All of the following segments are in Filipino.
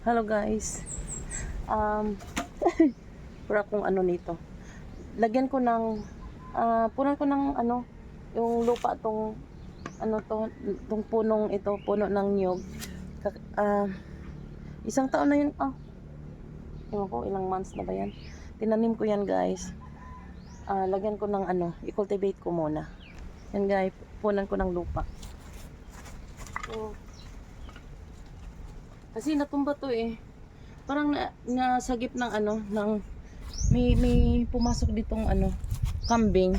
Hello guys. Pura kung ano nito. Lagyan ko ng punan ko ng yung lupa tong tong punong ito, puno ng niyog. Isang taon na yun. Ewan ko ilang months na ba yan. Tinanim ko yan guys. Lagyan ko ng i-cultivate ko muna. Yan guys, punan ko ng lupa. So, kasi natumba to eh. Parang nasagip ng may pumasok ditong kambing.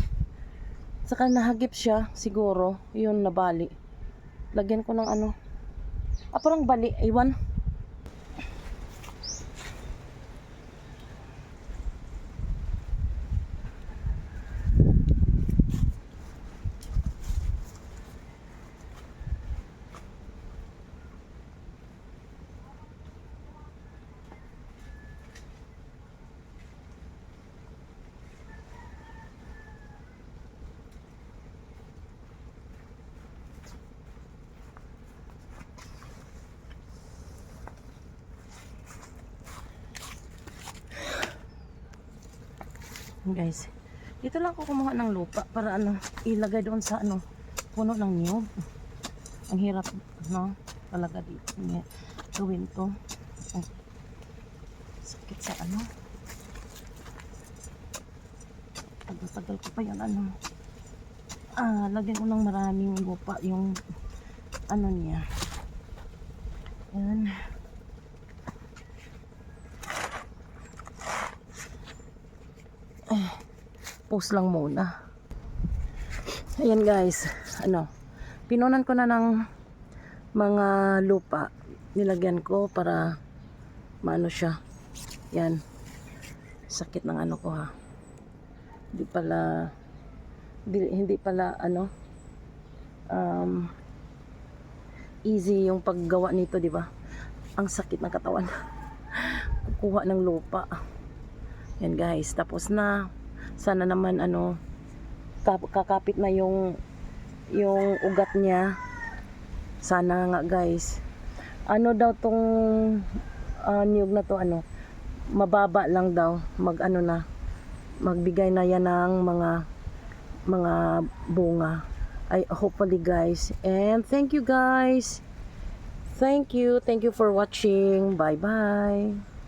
Saka nahagip siya siguro, yun nabali. Lagyan ko ng parang bali, iwan. Guys, dito lang ako kumuha ng lupa para ilagay doon sa puno ng niyog. Ang hirap talaga dito gawin to. Sakit sa tagal ko pa yan lagyan ko ng maraming lupa yung niya. Yan. Post lang muna. Ayan guys, pinunan ko na ng mga lupa, nilagyan ko para maano siya. Yan, sakit ng ko ha. Hindi pala easy yung paggawa nito, di ba? Ang sakit ng katawan. Kukuha ng lupa. Yan guys, tapos na. Sana naman kakapit na yung ugat niya. Sana nga guys. Daw tong niyog na to mababa lang daw magbigay na yan ng mga bunga. Hopefully guys. And thank you guys. Thank you for watching. Bye bye.